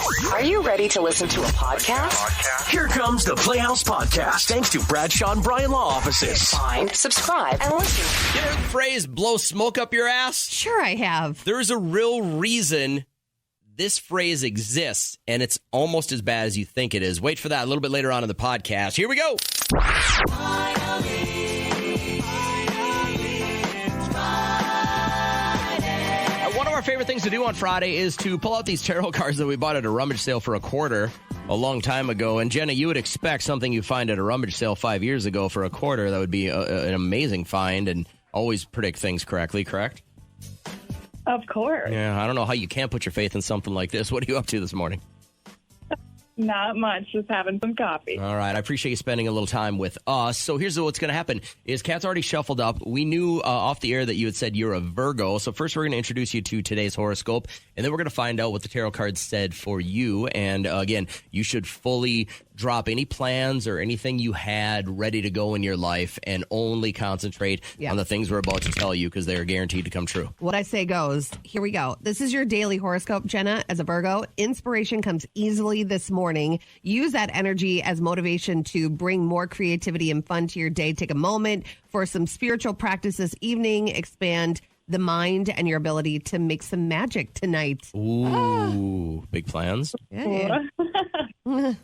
Are you ready to listen to a podcast? Here comes the Playhouse Podcast, thanks to Bradshaw and Bryan Law Offices. Find, subscribe, and listen. You heard the phrase blow smoke up your ass? Sure I have. There's a real reason this phrase exists, and it's almost as bad as you think it is. Wait for that a little bit later on in the podcast. Here we go. One of our favorite things to do on Friday is to pull out these tarot cards that we bought at a rummage sale for $0.25 a long time ago. And Jenna, you would expect something you find at a rummage sale 5 years ago for $0.25 that would be an amazing find and always predict things correctly, correct? Of course. Yeah, I don't know how you can't put your faith in something like this. What are you up to this morning? Not much, just having some coffee. All right, I appreciate you spending a little time with us. So here's what's going to happen is Kat's already shuffled up. We knew off the air that you had said you're a Virgo. So first we're going to introduce you to today's horoscope, and then we're going to find out what the tarot cards said for you. And again, you should fully drop any plans or anything you had ready to go in your life and only concentrate on the things we're about to tell you because they are guaranteed to come true. What I say goes. Here we go. This is your daily horoscope, Jenna, as a Virgo. Inspiration comes easily this morning. Use that energy as motivation to bring more creativity and fun to your day. Take a moment for some spiritual practice this evening. Expand the mind and your ability to make some magic tonight. Ooh, big plans? Yeah.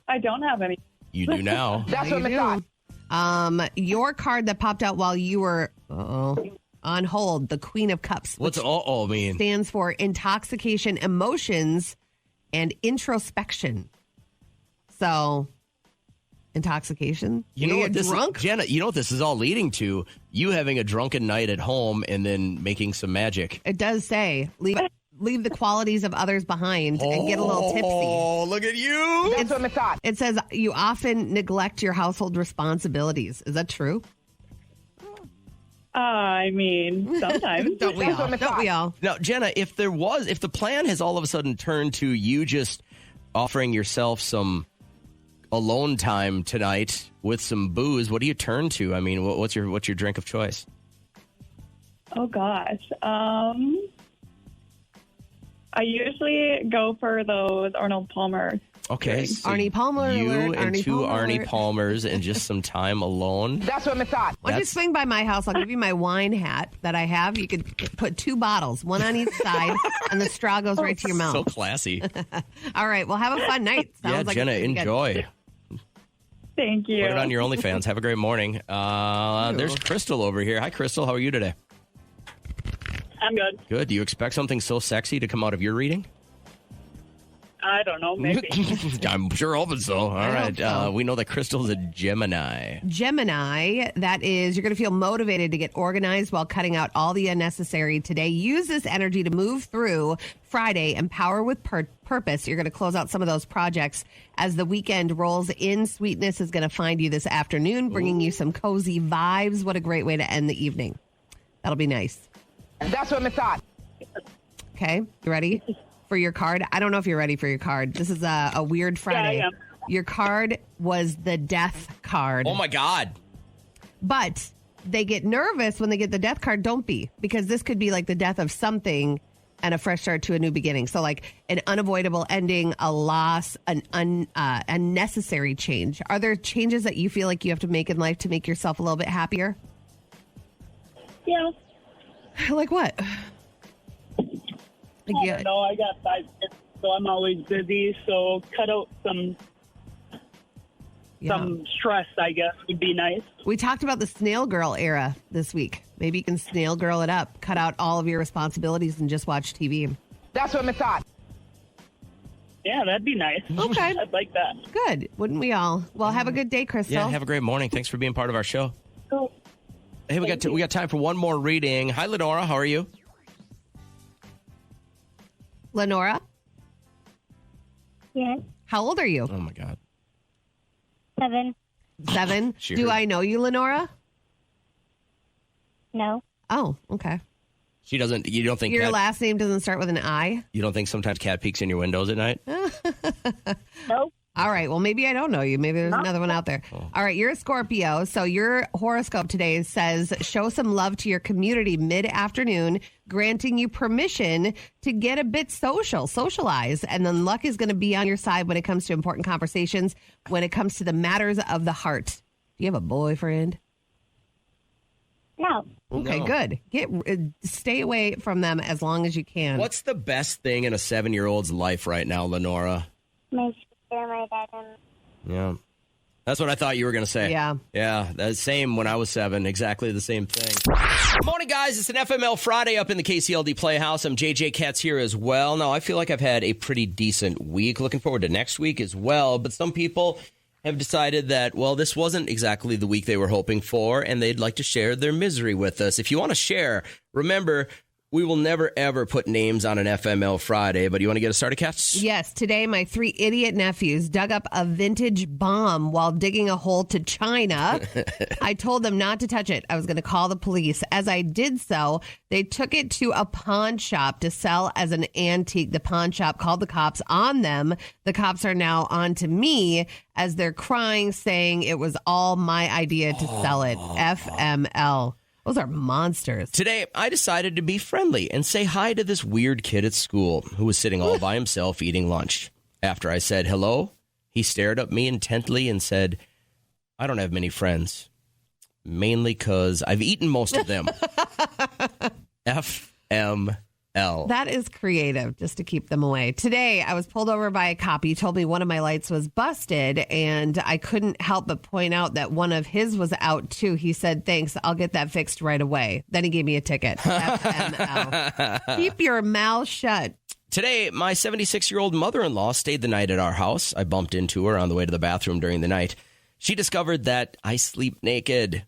I don't have any. You do now. That's what I thought. Your card that popped out while you were on hold, the Queen of Cups. What's uh-oh mean? Stands for intoxication, emotions, and introspection. So, intoxication. You know what this drunk? Jenna, you know what this is all leading to? You having a drunken night at home and then making some magic. It does say leave the qualities of others behind and get a little tipsy. Oh, look at you. That's what I thought. It says you often neglect your household responsibilities. Is that true? I mean, sometimes. Don't we all? Don't we all? Now, Jenna, if the plan has all of a sudden turned to you just offering yourself some alone time tonight with some booze, what do you turn to? I mean, what's your drink of choice? Oh, gosh. I usually go for those Arnold Palmer. Okay. So Arnie Palmer you alert, and Arnie two Palmer Arnie alert. Palmers and just some time alone. That's what I thought. Why don't you swing by my house? I'll give you my wine hat that I have. You could put 2 bottles, one on each side, and the straw goes right to your mouth. So classy. All right. Well, have a fun night. Sounds like Jenna, it's gonna be good. enjoy. Thank you. Put it on your OnlyFans. Have a great morning. There's Crystal over here. Hi, Crystal. How are you today? I'm good. Good. Do you expect something so sexy to come out of your reading? I don't know, maybe. I'm sure hoping so. All right. so. We know that Crystal's a Gemini. Gemini, that is, you're going to feel motivated to get organized while cutting out all the unnecessary today. Use this energy to move through Friday. Empower with purpose. You're going to close out some of those projects as the weekend rolls in. Sweetness is going to find you this afternoon, bringing you some cozy vibes. What a great way to end the evening. That'll be nice. That's what I thought. Okay, you ready for your card? I don't know if you're ready for your card. This is a weird Friday. Yeah, I am. Your card was the death card. Oh, my God. But they get nervous when they get the death card. Don't be, because this could be like the death of something and a fresh start to a new beginning. So like an unavoidable ending, a loss, an unnecessary change. Are there changes that you feel like you have to make in life to make yourself a little bit happier? Yeah. Like what? I don't know. I got 5 kids, so I'm always busy. So cut out some stress, I guess, would be nice. We talked about the snail girl era this week. Maybe you can snail girl it up, cut out all of your responsibilities and just watch TV. That's what I thought. Yeah, that'd be nice. Okay. I'd like that. Good. Wouldn't we all? Well, have a good day, Crystal. Yeah, have a great morning. Thanks for being part of our show. Cool. Hey, we got time for one more reading. Hi, Lenora. How are you? Lenora, Yes, how old are you? Oh, my God. 7. 7. She Do heard. I know you, Lenora? No. Oh, okay. She doesn't. You don't think Your Kat, last name doesn't start with an I? you don't think sometimes Kat peeks in your windows at night? Nope. All right. Well, maybe I don't know you. Maybe there's another one out there. All right. You're a Scorpio. So your horoscope today says show some love to your community mid-afternoon, granting you permission to get a bit socialize. And then luck is going to be on your side when it comes to important conversations, when it comes to the matters of the heart. Do you have a boyfriend? No. Okay, No. good. Stay away from them as long as you can. What's the best thing in a 7-year-old's life right now, Lenora? My sister, my dad, and Yeah. That's what I thought you were going to say. Yeah. Yeah, that's same when I was 7. Exactly the same thing. Morning, guys. It's an FML Friday up in the KCLD Playhouse. I'm JJ Katz here as well. Now, I feel like I've had a pretty decent week. Looking forward to next week as well. But some people have decided that, well, this wasn't exactly the week they were hoping for, and they'd like to share their misery with us. If you want to share, remember, we will never, ever put names on an FML Friday, but you want to get us started, Katz? Yes, today my 3 idiot nephews dug up a vintage bomb while digging a hole to China. I told them not to touch it. I was going to call the police. As I did so, they took it to a pawn shop to sell as an antique. The pawn shop called the cops on them. The cops are now on to me as they're crying, saying it was all my idea to sell it. FML. Those are monsters. Today, I decided to be friendly and say hi to this weird kid at school who was sitting all by himself eating lunch. After I said hello, he stared at me intently and said, I don't have many friends, mainly because I've eaten most of them. FML. That is creative, just to keep them away. Today, I was pulled over by a cop. He told me one of my lights was busted, and I couldn't help but point out that one of his was out, too. He said, thanks, I'll get that fixed right away. Then he gave me a ticket. FML. Keep your mouth shut. Today, my 76-year-old mother-in-law stayed the night at our house. I bumped into her on the way to the bathroom during the night. She discovered that I sleep naked.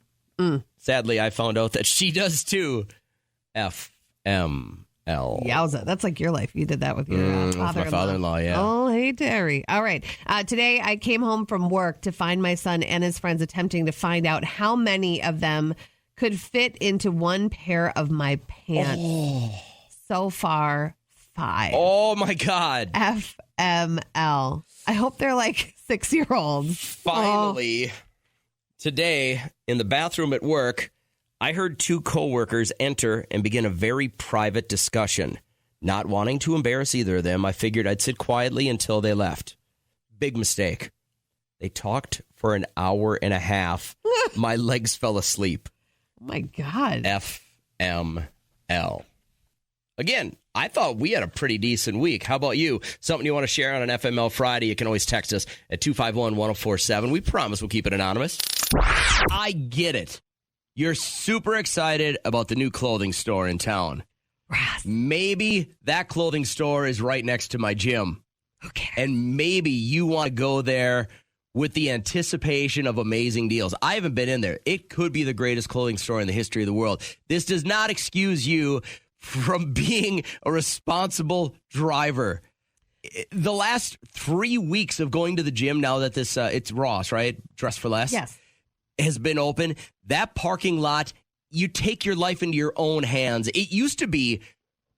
Sadly, I found out that she does, too. FML. Yowza. That's like your life. You did that with your with my father-in-law, yeah. Oh, hey, Terry. All right. Today, I came home from work to find my son and his friends attempting to find out how many of them could fit into one pair of my pants. So far, 5. Oh, my God. FML. I hope they're like 6-year-olds. Finally, today, in the bathroom at work, I heard 2 coworkers enter and begin a very private discussion. Not wanting to embarrass either of them, I figured I'd sit quietly until they left. Big mistake. They talked for an hour and a half. My legs fell asleep. Oh, my God. FML. Again, I thought we had a pretty decent week. How about you? Something you want to share on an FML Friday? You can always text us at 251-1047. We promise we'll keep it anonymous. I get it. You're super excited about the new clothing store in town. Maybe that clothing store is right next to my gym. Who cares? And maybe you want to go there with the anticipation of amazing deals. I haven't been in there. It could be the greatest clothing store in the history of the world. This does not excuse you from being a responsible driver. The last 3 weeks of going to the gym, now that this, it's Ross, right? Dress for Less? Yes. Has been open. That parking lot, you take your life into your own hands. It used to be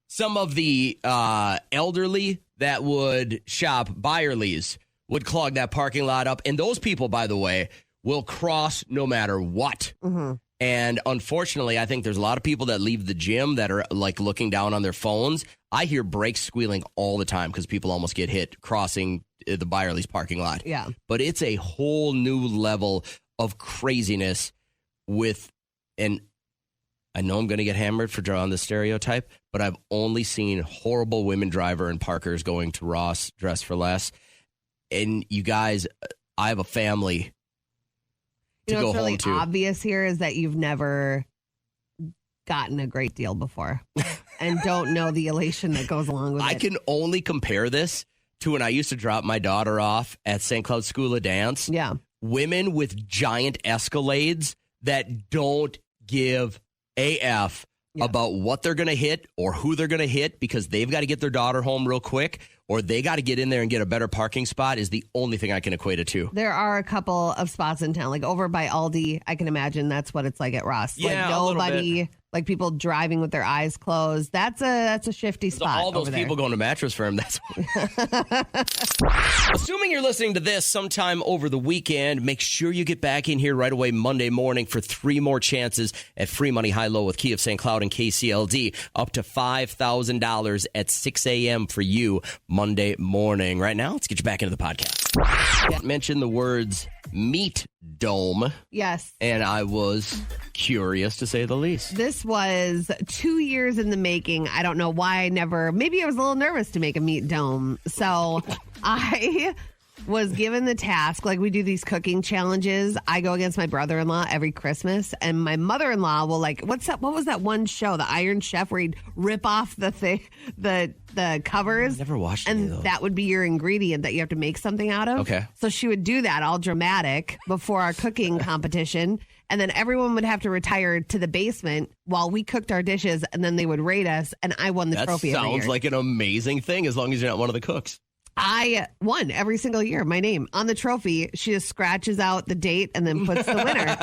some of the elderly that would shop Byerly's would clog that parking lot up. And those people, by the way, will cross no matter what. Mm-hmm. And unfortunately, I think there's a lot of people that leave the gym that are like looking down on their phones. I hear brakes squealing all the time because people almost get hit crossing the Byerly's parking lot. Yeah. But it's a whole new level of craziness with, and I know I'm going to get hammered for drawing the stereotype, but I've only seen horrible women driver and parkers going to Ross Dress for Less. And you guys, I have a family to go what's really home to. Obvious here is that you've never gotten a great deal before and don't know the elation that goes along with it. I can only compare this to when I used to drop my daughter off at St. Cloud School of Dance. Yeah. Women with giant Escalades that don't give AF about what they're going to hit or who they're going to hit because they've got to get their daughter home real quick or they got to get in there and get a better parking spot is the only thing I can equate it to. There are a couple of spots in town, like over by Aldi. I can imagine that's what it's like at Ross. Yeah, like nobody like people driving with their eyes closed. That's a shifty So spot. all those over people there. going to Mattress Firm, that's Assuming you're listening to this sometime over the weekend, make sure you get back in here right away Monday morning for 3 more chances at free money high-low with Key of St. Cloud and KCLD. Up to $5,000 at 6 a.m. for you Monday morning. Right now, let's get you back into the podcast. I mentioned the words meat dome, Yes. and I was curious to say the least. This was 2 years in the making. I don't know why maybe I was a little nervous to make a meat dome. So I was given the task, like we do these cooking challenges. I go against my brother-in-law every Christmas, and my mother-in-law will what was that one show, The Iron Chef, where he'd rip off the covers? Never watched any of And those. that would be your ingredient that you have to make something out of. Okay. So she would do that all dramatic before our cooking competition. And then everyone would have to retire to the basement while we cooked our dishes, and then they would rate us, and I won the That trophy every sounds year. like an amazing thing as long as you're not one of the cooks. I won every single year. My name on the trophy. She just scratches out the date and then puts the winner.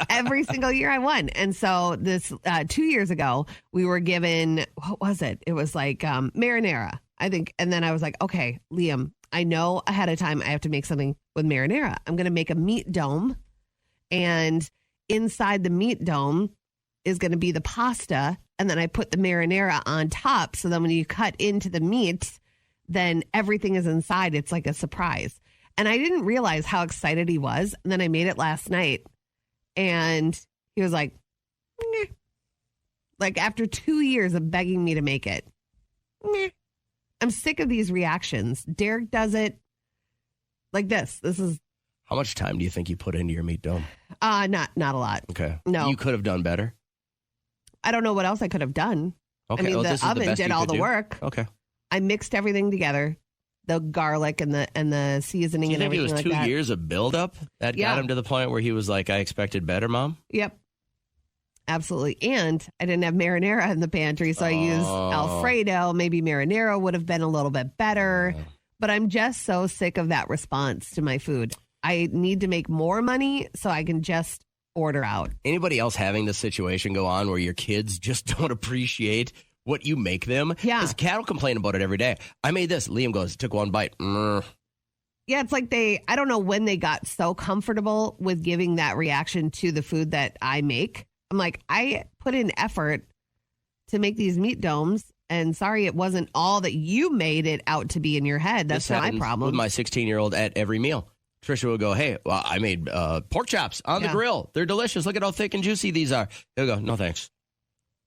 Every single year I won. And so this 2 years ago, we were given, what was it? It was like marinara, I think. And then I was like, okay, Liam, I know ahead of time I have to make something with marinara. I'm going to make a meat dome. And inside the meat dome is going to be the pasta. And then I put the marinara on top. So then when you cut into the meat, then everything is inside. It's like a surprise. And I didn't realize how excited he was. And then I made it last night. And he was like, "Meh." Like after 2 years of begging me to make it. "Meh." I'm sick of these reactions. Derek does it like this. This is How much time do you think you put into your meat dome? not a lot. Okay. No. You could have done better. I don't know what else I could have done. Okay. I mean, well, the this is oven best did you all could the do. work. Okay. I mixed everything together, the garlic and the seasoning Do you and think it everything was like 2 that. years of buildup that Yeah. got him to the point where he was like, I expected better, Mom? Yep. Absolutely. And I didn't have marinara in the pantry, so I used Alfredo. Maybe marinara would have been a little bit better. But I'm just so sick of that response to my food. I need to make more money so I can just order out. Anybody else having this situation go on where your kids just don't appreciate what you make them? Yeah. Because cattle complain about it every day. I made this. Liam goes, took one bite. Yeah, it's like I don't know when they got so comfortable with giving that reaction to the food that I make. I'm like, I put in effort to make these meat domes, and sorry, it wasn't all that you made it out to be in your head. That's This not my happens problem. with my 16-year-old at every meal. Trisha will go, hey, well, I made pork chops on the Yeah. grill. They're delicious. Look at how thick and juicy these are. He'll go, no thanks.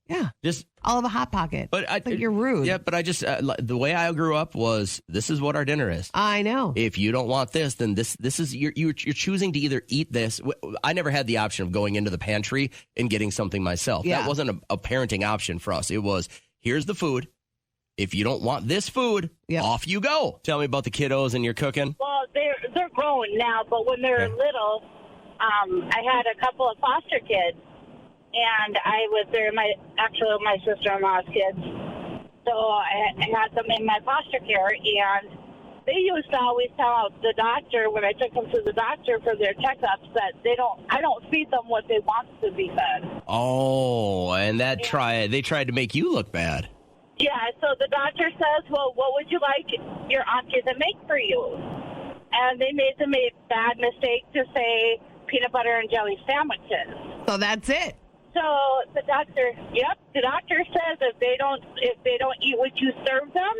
Yeah, Just, all of a Hot Pocket. but It's like you're rude. Yeah, but I just, the way I grew up was, this is what our dinner is. I know. If you don't want this, then this is you're choosing to either eat this. I never had the option of going into the pantry and getting something myself. Yeah. That wasn't a parenting option for us. It was, here's the food. If you don't want this food, Yep. off you go. Tell me about the kiddos and your cooking. Well, they're grown now, but when they were Okay. little, I had a couple of foster kids, and they're my sister-in-law's kids. So I had them in my foster care, and they used to always tell the doctor when I took them to the doctor for their checkups that I don't feed them what they want to be fed. Oh, and they tried to make you look bad. Yeah, so the doctor says, well, what would you like your auntie to make for you? And they made the bad mistake to say peanut butter and jelly sandwiches. So that's it. So the doctor says if they don't eat what you serve them,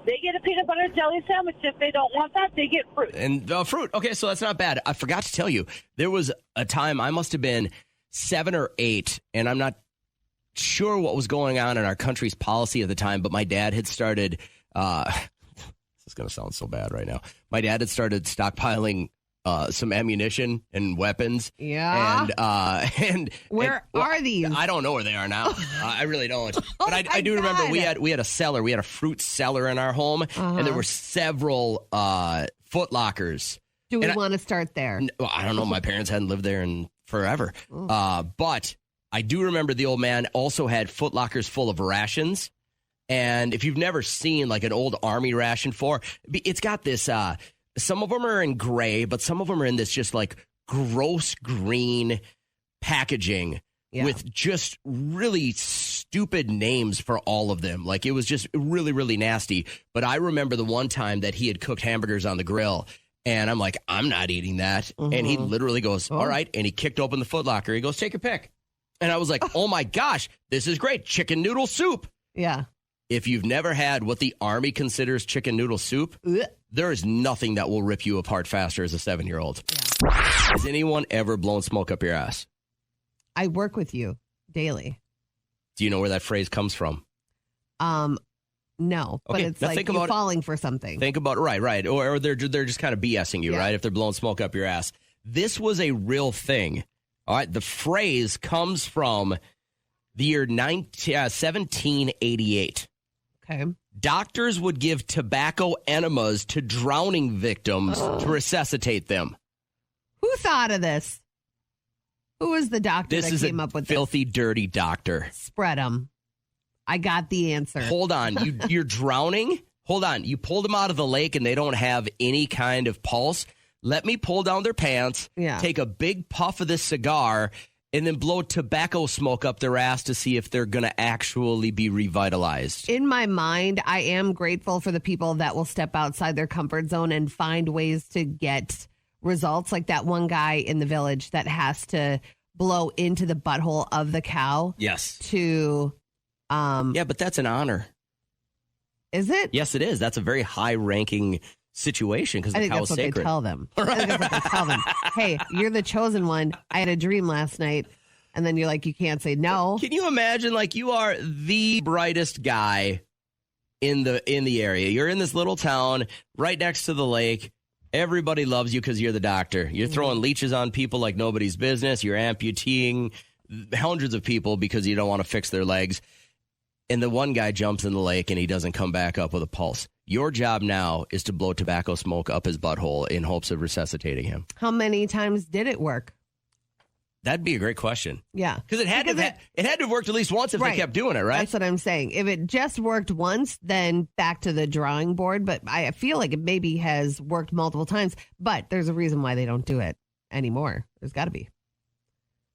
they get a peanut butter and jelly sandwich. If they don't want that, they get fruit. And fruit. Okay, so that's not bad. I forgot to tell you, there was a time I must have been 7 or 8, and I'm not sure what was going on in our country's policy at the time, but my dad had started, this is going to sound so bad right now. My dad had started stockpiling some ammunition and weapons. Yeah. And Where are these? I don't know where they are now. I really don't. But I my do remember God. we had a cellar. We had a fruit cellar in our home, and there were several Foot Lockers. Do we and want to start there? Well, I don't know. My parents hadn't lived there in forever. But I do remember the old man also had Foot Lockers full of rations. And if you've never seen like an old army ration it's got this, some of them are in gray, but some of them are in this just like gross green packaging with just really stupid names for all of them. Like, it was just really, really nasty. But I remember the one time that he had cooked hamburgers on the grill, and I'm like, I'm not eating that. And he literally goes, all right. And he kicked open the Foot Locker. He goes, take your pick. And I was like, oh my gosh, this is great. Chicken noodle soup. Yeah. If you've never had what the Army considers chicken noodle soup, there is nothing that will rip you apart faster as a 7-year-old. Yeah. Has anyone ever blown smoke up your ass? I work with you daily. Do you know where that phrase comes from? No, but it's now like you're falling for something. Think about it. Right. Or they're just kind of BSing you, right? If they're blowing smoke up your ass. This was a real thing. All right. The phrase comes from the year 1788. Okay. Doctors would give tobacco enemas to drowning victims to resuscitate them. Who thought of this? Who was the doctor that came up with this? Filthy, dirty doctor. Spread them. I got the answer. Hold on. You're drowning? Hold on. You pulled them out of the lake and they don't have any kind of pulse. Let me pull down their pants, take a big puff of this cigar, and then blow tobacco smoke up their ass to see if they're going to actually be revitalized. In my mind, I am grateful for the people that will step outside their comfort zone and find ways to get results, like that one guy in the village that has to blow into the butthole of the cow. Yes. To, yeah, but that's an honor. Is it? Yes, it is. That's a very high-ranking situation because the cow is sacred. They tell them. I think that's what they tell them. Hey, you're the chosen one. I had a dream last night, and then you're like, you can't say no. Can you imagine, like, you are the brightest guy in the area. You're in this little town right next to the lake. Everybody loves you because you're the doctor. You're throwing leeches on people like nobody's business. You're amputating hundreds of people because you don't want to fix their legs. And the one guy jumps in the lake and he doesn't come back up with a pulse. Your job now is to blow tobacco smoke up his butthole in hopes of resuscitating him. How many times did it work? That'd be a great question. Yeah. Because it had to have worked at least once if they kept doing it, right? That's what I'm saying. If it just worked once, then back to the drawing board. But I feel like it maybe has worked multiple times. But there's a reason why they don't do it anymore. There's got to be.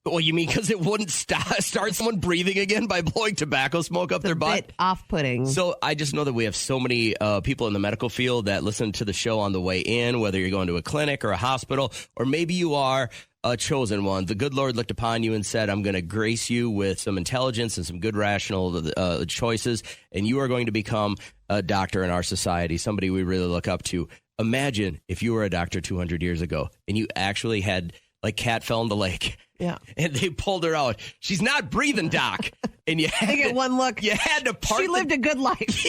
Well, you mean because it wouldn't start someone breathing again by blowing tobacco smoke up their butt? Bit off-putting. So I just know that we have so many people in the medical field that listen to the show on the way in, whether you're going to a clinic or a hospital, or maybe you are a chosen one. The good Lord looked upon you and said, I'm going to grace you with some intelligence and some good rational choices, and you are going to become a doctor in our society, somebody we really look up to. Imagine if you were a doctor 200 years ago and you actually had, like, Kat fell in the lake. Yeah. And they pulled her out. She's not breathing, Doc. And you had to get one look. You had to part. She lived a good life.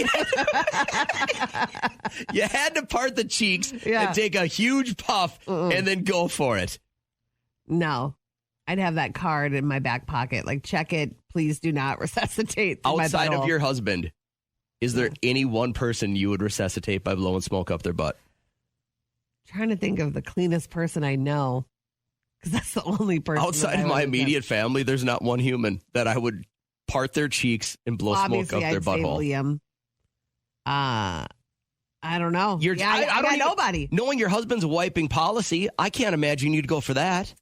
You had to part the cheeks and take a huge puff and then go for it. No. I'd have that card in my back pocket. Like, check it. Please do not resuscitate. Outside of your husband, is there any one person you would resuscitate by blowing smoke up their butt? Trying to think of the cleanest person I know. Because that's the only person. Outside of my immediate family, there's not one human that I would part their cheeks and blow smoke up their butthole. Liam. I don't know. I got nobody. Knowing your husband's wiping policy, I can't imagine you'd go for that.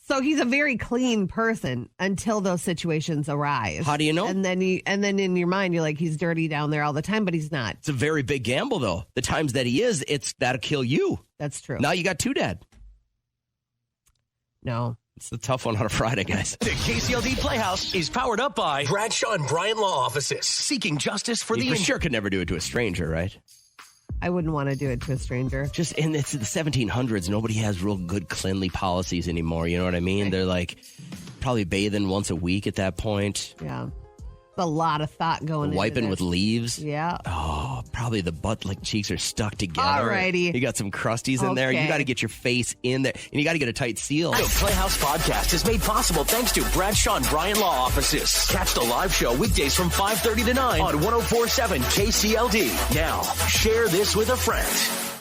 So he's a very clean person until those situations arise. How do you know? And then in your mind, you're like, he's dirty down there all the time, but he's not. It's a very big gamble, though. The times that he is, that'll kill you. That's true. Now you got two dead. No. It's the tough one on a Friday, guys. The KCLD Playhouse is powered up by Bradshaw and Bryan Law Offices, seeking justice for you sure could never do it to a stranger, right? I wouldn't want to do it to a stranger. Just in it's the 1700s, nobody has real good cleanly policies anymore. You know what I mean? They're like probably bathing once a week at that point. Yeah. A lot of thought going into wiping with leaves. Yeah. Oh, probably the butt cheeks are stuck together. Alrighty. You got some crusties in there. You got to get your face in there, and you got to get a tight seal. The Playhouse Podcast is made possible thanks to Bradshaw and Bryan Law Offices. Catch the live show weekdays from 5:30 to 9 on 104.7 KCLD. Now, share this with a friend.